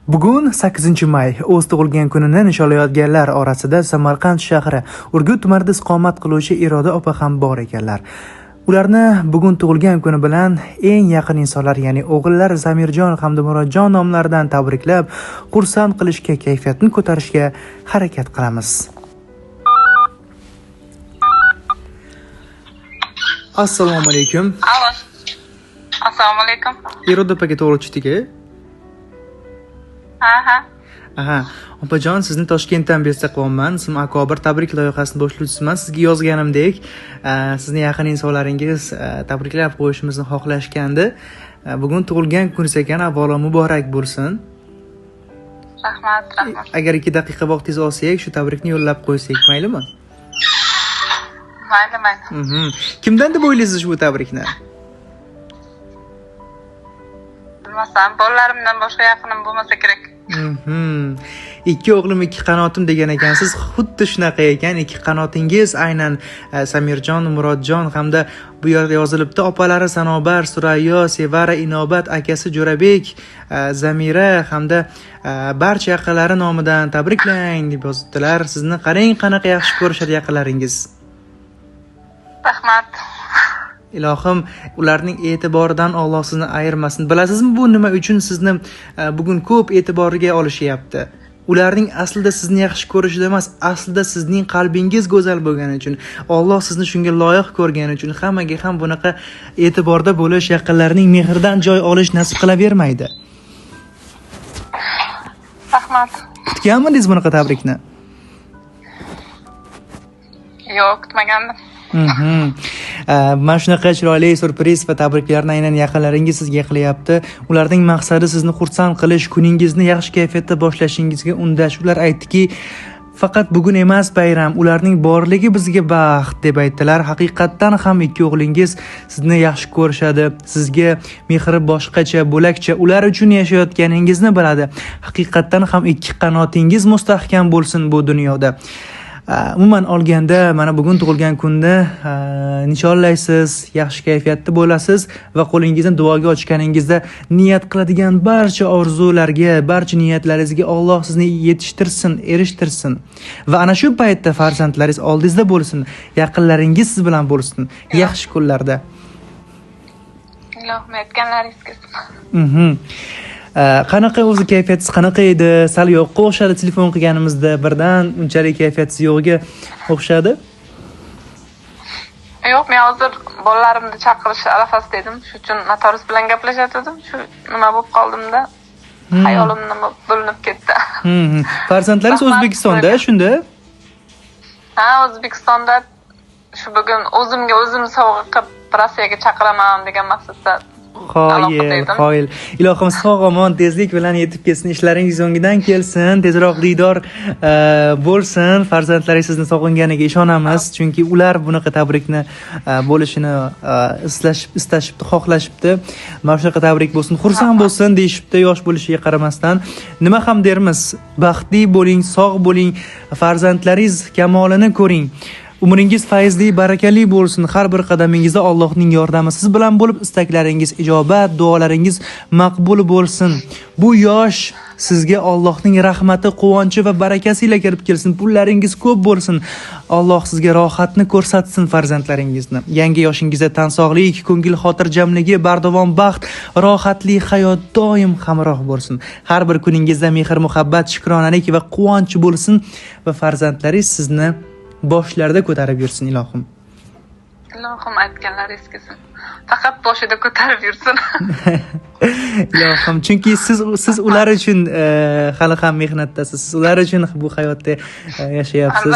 Bugun 8-may o'z tug'ilgan kunini nishonlayotganlar orasida Samarqand shahri Urgut tumanida istiqomat qiluvchi Iroda opa ham bor ekanlar. Ularni bugun tug'ilgan kuni bilan eng yaqin insonlar, ya'ni o'g'illar Zamirjon hamda Murodjon nomlaridan tabriklab, xursand qilishga, kayfiyatni ko'tarishga harakat qilamiz. Assalomu alaykum. Alo. Assalomu alaykum. Iroda opaga to'g'ri tushdik-a? Aha. Opajon, sizni Toshkentdan besta qilyapman. Ismim Akobir, tabrik loyihasini boshlovchisiman. Sizga yozganimdek, sizni yaqin insonlaringiz tabriklab qo'yishimizni xohlashgandi. Bugun tug'ilgan kuningiz ekan, avvalo muborak bo'lsin. Rahmat. Agar 2 daqiqa vaqtingiz olsak, shu tabrikni yo'llab qo'ysak, maylimi? Mayli. Kimdan deb o'ylaysiz bu tabrikni? Bilmasam, bolalarimdan boshqa yaqinim bo'lmasa kerak. 2 o'g'lim 2 qanotim degan ekansiz. Xuddi shunaqa ekan. 2 qanotingiz aynan Samirjon, Murodjon hamda bu yerda yozilibdi. Opalari Sanobar, Surayyo, Sevara, Inobat, akasi Jo'rabek, Zamira hamda barcha yaqinlari nomidan tabriklang deb yozibdilar. Sizni qarang, qanaqa yaxshi ko'rishadi yaqinlaringiz. Rahmat. Ilohim ularning e'tiboridan Alloh sizni ayirmasin. Bilasizmi, bu nima uchun sizni bugun ko'p e'tiboriga olishyapti? Ularning aslida sizni yaxshi ko'rishida emas, aslida sizning qalbingiz go'zal bo'lgani uchun, Alloh sizni shunga loyiq ko'rgani uchun hammaga ham bunaqa e'tiborda bo'lish, yaqinlarning mehridan joy olish nasib qilavermaydi. Rahmat. Kutganmidingiz bunaqa tabrikni? Yo'q, kutmagandim. Mana shunaqa chiroyli surpriz va tabriklarni aynan yaqinlaringiz sizga qilyapti. Ularning maqsadi sizni xursand qilish, kuningizni yaxshi kayfiyatda boshlashingizga undash. Ular aytdiki, faqat bugun emas bayram, ularning borligi bizga baxt deb aytdilar. Haqiqatdan ham 2 o'g'lingiz sizni yaxshi ko'rishadi. Sizga mehri boshqacha, bo'lakcha, ular uchun yashayotganingizni biladi. Haqiqatdan ham 2 qanotingiz mustahkam bo'lsin bu dunyoda. Umuman olganda, mana bugun tug'ilgan kunni nishonlaysiz, yaxshi kayfiyatda bo'lasiz va qo'lingizni duoga ochganingizda niyat qiladigan barcha orzularga, barcha niyatlaringizga Alloh sizni yetishtirsin, erishtirsin. Va ana shu paytda farzandlaringiz oldingizda bo'lsin, yaqinlaringiz siz bilan bo'lsin, yaxshi kunlarda. Ilohim aytganlaringiz kelsin. Qanaqa o'zi kayfiyatsiz qanaqa edi? Sal yo'qqa o'xshadi telefon qilganimizda, birdan unchalik kayfiyatsiz yo'qga o'xshadi. Yo'q, men hozir bolalarimni chaqirish arafasida edim. Shuning uchun notaris bilan gaplashayotgandim. Shu nima bo'lib qoldimda, hayolimdan bo'linib ketdi. Farzandlaringiz O'zbekistonda, shunda? Ha, O'zbekistonda. Shu bugun o'zimga o'zim sovg'a qilib Rossiyaga chaqiraman degan maqsadda. Qoyil. Ilohim sog'-omon, tezlik bilan yetib kelsin, ishlaringiz o'ngidan kelsin, tezroq diydor bo'lsin. Farzandlaringiz sizni sog'inganiga ishonamiz, chunki ular bunaqa tabrikni bo'lishini istashibdi, xohlashibdi. Mana shunaqa tabrik bo'lsin, xursand bo'lsin deyishibdi, yosh bo'lishiga qaramasdan. Nima ham dermiz? Baxtli bo'ling, sog' bo'ling, farzandlaringiz kamolini ko'ring. Umringiz fayzli, barakali bo'lsin. Har bir qadamingizda Allohning yordami siz bilan bo'lib, istaklaringiz ijobat, duolaringiz maqbul bo'lsin. Bu yosh sizga Allohning rahmati, quvonchi va barakasi ila kirib kelsin. Pullaringiz ko'p bo'lsin. Alloh sizga rohatni ko'rsatsin farzandlaringizni. Yangi yoshingizda tan sog'lik, ko'ngil xotirjamligi, bardavom baxt, rohatli hayot doim hamroh bo'lsin. Har bir kuningizda mehr, muhabbat, shukronalik va quvonch bo'lsin va farzandlaringiz sizni boshlarda ko'tarib yursin, ilohim. Ilohim aytganlaringiz kelsin. Faqat boshida ko'tarib yursin. Ilohim, chunki siz ular uchun hali ham mehnatdasiz. Siz ular uchun bu hayotda yashayapsiz.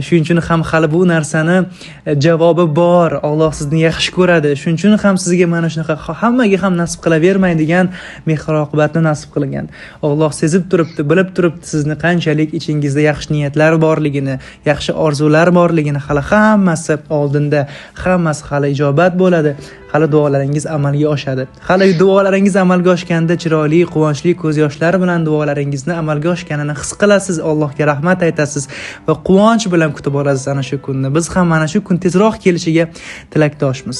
Shuning uchun ham hali bu narsani javobi bor. Alloh sizni yaxshi ko'radi. Shuning uchun ham sizga mana shunaqa hammaga ham nasib qilavermaydigan mehr-oqibatni nasib qilgan. Alloh sezib turibdi, bilib turibdi sizni qanchalik ichingizda yaxshi niyatlar borligini, yaxshi orzular borligini. Hali hammasi oldinda, hammasi hali ijobat bo'ladi. Hali duolaringiz amalga oshadi. Hali duolaringiz amalga oshganda chiroyli, quvonchli ko'z yoshlar bilan duolaringizni amalga oshganini his qilasiz, Allohga rahmat aytasiz va quvonch bilan kutib olasiz ana shu kunni. Biz ham mana shu kun tezroq kelishiga tilakdoshmiz.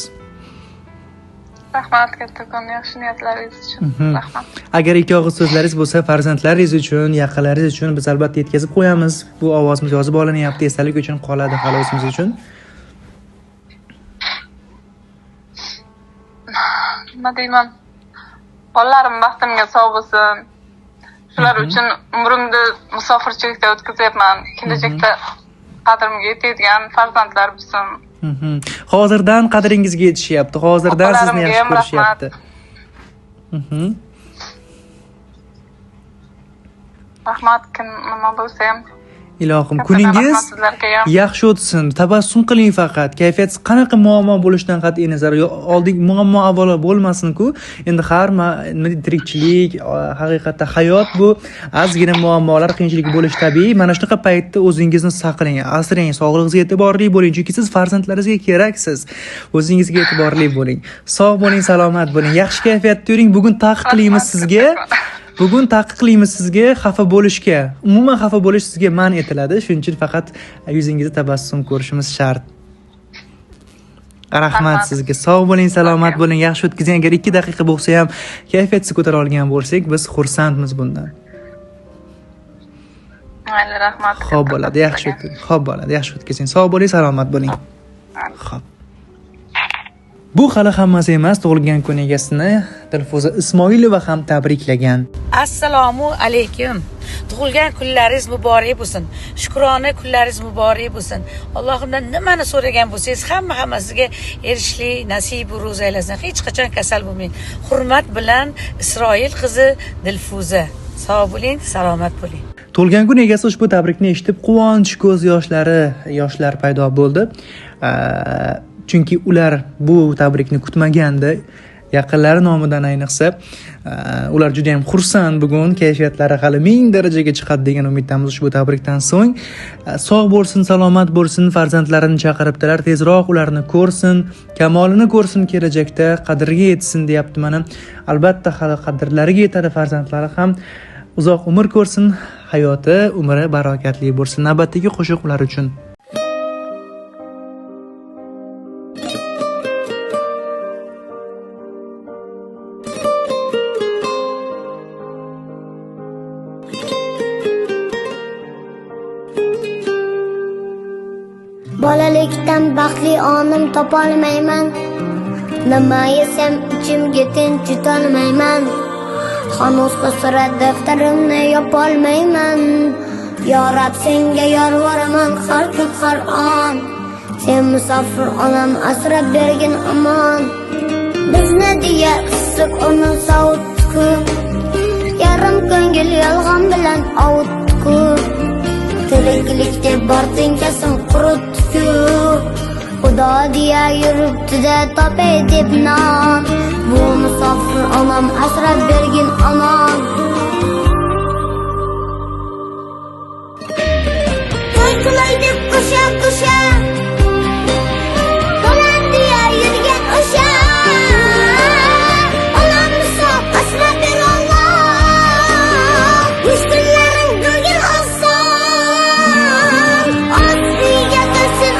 Rahmat kattakon yaxshi niyatlaringiz uchun. Rahmat. Agar ikki og'iz so'zlaringiz bo'lsa, farzandlaringiz uchun, yaqinlaringiz uchun biz albatta yetkazib qo'yamiz. Bu ovozimiz yozib olinyapti, esdalik uchun qoladi hali o'zimiz uchun. Nima deyman? Bolalarim baxtimga sog' bo'lsin. Shular uchun umrimni musofirchilikda o'tkazyapman. Kelajakda qadrimga yetadigan farzandlar bo'lsin. Hozirdan qadringizga yetishyapti. Hozirdan sizni yaxshi ko'rishyapti. Rahmat, kim nima bo'lsa ham. Ilohim, kuningiz yaxshi o'tsin. Tabassum qiling faqat. Kayfiyatingiz qanaqa muammo bo'lishidan qat'iy nazar, oldin muammo avvalo bo'lmasin-ku. Endi har tirikchilik, haqiqatda hayot bu ozgina muammolar, qiyinchilik bo'lishi tabiiy. Mana shunaqa paytda o'zingizni saqlang, asrang, sog'lig'ingizga e'tiborli bo'ling, chunki siz farzandlaringizga keraksiz. O'zingizga e'tiborli bo'ling. Sog' bo'ling, salomat bo'ling, yaxshi kayfiyatda yuring. Bugun taqiqlaymiz sizga. Bugun taqiqlaymiz sizga xafa bo'lishga. Umuman xafa bo'lish sizga man etiladi. Shuning uchun faqat yuzingizda tabassum ko'rishimiz shart. Rahmat sizga. Sog' bo'ling, salomat bo'ling, yaxshi o'tkazing. Agar 2 daqiqa bo'lsa ham kayfiyatingizni ko'tara olgan bo'lsak, biz xursandmiz bundan. Mayli, rahmat. Xo'p bo'ladi, yaxshi o'tkazing. Xo'p bo'ladi, yaxshi o'tkazing. Sog' bo'ling, salomat bo'ling. Xo'p. Bu hali hammasi emas, tug'ilgan kun egasini Dilfuza Ismoilova ham tabriklagan. Assalomu alaykum. Tug'ilgan kunlaringiz muborak bo'lsin. Shukrona kunlaringiz muborak bo'lsin. Allohimdan nimani so'ragan bo'lsangiz, hammasiga erishishlik nasib va ro'za aylasin. Hech qachon kasal bo'lmang. Hurmat bilan Isroil qizi Dilfuza. Sog' bo'ling, salomat bo'ling. Tug'ilgan kun egasi ushbu tabrikni eshitib quvonch ko'z yoshlar paydo bo'ldi. Chunki ular bu tabrikni kutmaganda, yaqinlari nomidan ayniqsa, ular juda ham xursand bugun, kayfiyatlari hali 1000 darajaga chiqadi degan umiddamiz ushbu tabrikdan so'ng. Sog' bo'lsin, salomat bo'lsin, farzandlarini chaqiribdilar, tezroq ularni ko'rsin, kamolini ko'rsin, kelajakda qadriga yetsin deyapti mana. Albatta hali qadrlariga yetadi farzandlari ham. Uzoq umr ko'rsin, hayoti, umri barokatli bo'lsin. Navbatdagi qo'shiq ular uchun. Bolalikdan baxtli onim topolmayman. Nima yesam ichimga tinch yutolmayman. Hanuz qisra daftarimni yopolmayman. Ya Rab, senga yolvoraman har kun har on. Sen musofir onam asrab bergin amon. Bizni deya issiq uni sovutdi-ku. Yarim ko'ngil yolg'on bilan ovutdi-ku. Tiriklikda bor tinkasin qurutdi-ku. Xudo deya yuribdi-da topay deb non. Bu musofir onam asrab bergin amon. To'y qilay deb qo'sha To'lan deya yurgan o'sha. Onamni sog' asrab ber Alloh. Mushkullaring bo'lgin oson. Ostiga qilsin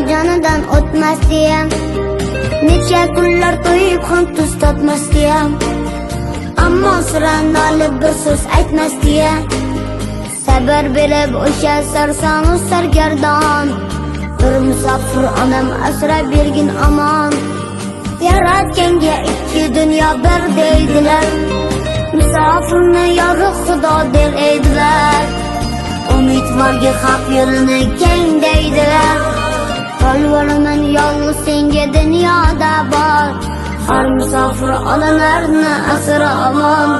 jonidan o'tmas diyam. Necha kunlar to'yib ham tuz totmas diyam. Ammo siran olib bir so'z aytmas diyam. Sabr berib o'sha sarsonu sargardon. Bir musofir onam asrab bergin amon. Yaratganga ikki dunyo bir deydilar. Musofirni yorug' Xudo der eydilar. Umidvorga haq yo'lini keng deydilar. Yolvoraman yolg'iz senga dunyoda bor. Har musofir onalarni asra amon.